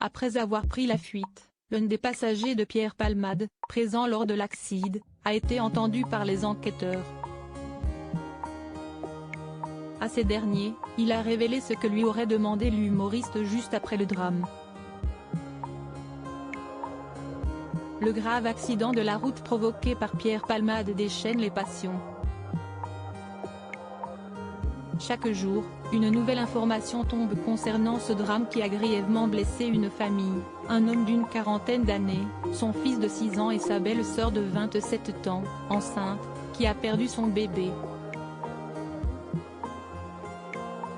Après avoir pris la fuite, l'un des passagers de Pierre Palmade, présent lors de l'accident, a été entendu par les enquêteurs. À ces derniers, il a révélé ce que lui aurait demandé l'humoriste juste après le drame. Le grave accident de la route provoqué par Pierre Palmade déchaîne les passions. Chaque jour, une nouvelle information tombe concernant ce drame qui a grièvement blessé une famille, un homme d'une quarantaine d'années, son fils de 6 ans et sa belle-sœur de 27 ans, enceinte, qui a perdu son bébé.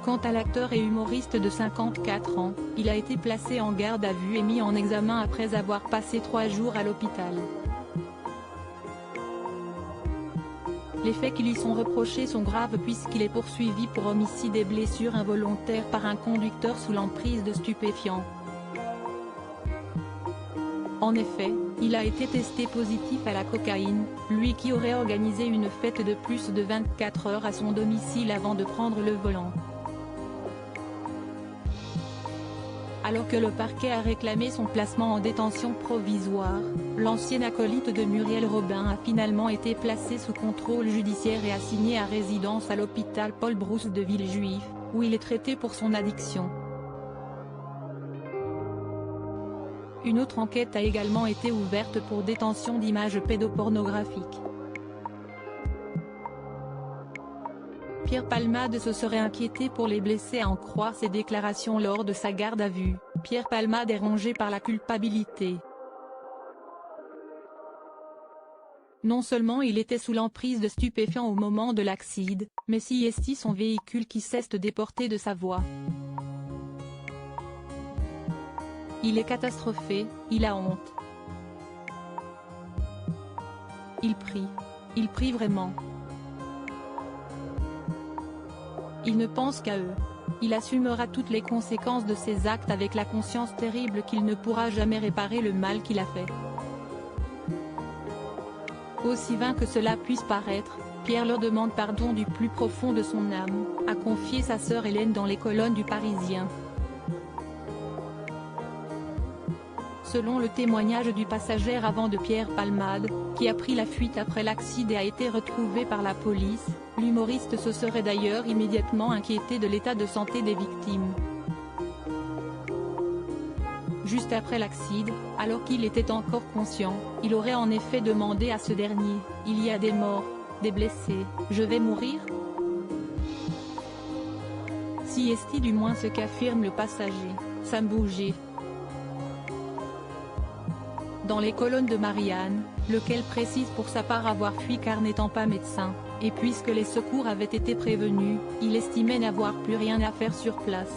Quant à l'acteur et humoriste de 54 ans, il a été placé en garde à vue et mis en examen après avoir passé 3 jours à l'hôpital. Les faits qui lui sont reprochés sont graves puisqu'il est poursuivi pour homicide et blessure involontaire par un conducteur sous l'emprise de stupéfiants. En effet, il a été testé positif à la cocaïne, lui qui aurait organisé une fête de plus de 24 heures à son domicile avant de prendre le volant. Alors que le parquet a réclamé son placement en détention provisoire, l'ancien acolyte de Muriel Robin a finalement été placé sous contrôle judiciaire et assigné à résidence à l'hôpital Paul Brousse de Villejuif, où il est traité pour son addiction. Une autre enquête a également été ouverte pour détention d'images pédopornographiques. Pierre Palmade se serait inquiété pour les blessés à en croire ses déclarations lors de sa garde à vue. Pierre Palmade est rongé par la culpabilité. Non seulement il était sous l'emprise de stupéfiants au moment de l'accident, mais si est son véhicule qui cesse de déporter de sa voie. Il est catastrophé, il a honte. Il prie vraiment. Il ne pense qu'à eux. Il assumera toutes les conséquences de ses actes avec la conscience terrible qu'il ne pourra jamais réparer le mal qu'il a fait. Aussi vain que cela puisse paraître, Pierre leur demande pardon du plus profond de son âme, a confié sa sœur Hélène dans les colonnes du Parisien. Selon le témoignage du passager avant de Pierre Palmade, qui a pris la fuite après l'accident et a été retrouvé par la police, l'humoriste se serait d'ailleurs immédiatement inquiété de l'état de santé des victimes. Juste après l'accident, alors qu'il était encore conscient, il aurait en effet demandé à ce dernier « Il y a des morts, des blessés, je vais mourir ?» Si est du moins ce qu'affirme le passager, Sam Bouger. Dans les colonnes de Marianne, lequel précise pour sa part avoir fui car n'étant pas médecin, et puisque les secours avaient été prévenus, il estimait n'avoir plus rien à faire sur place.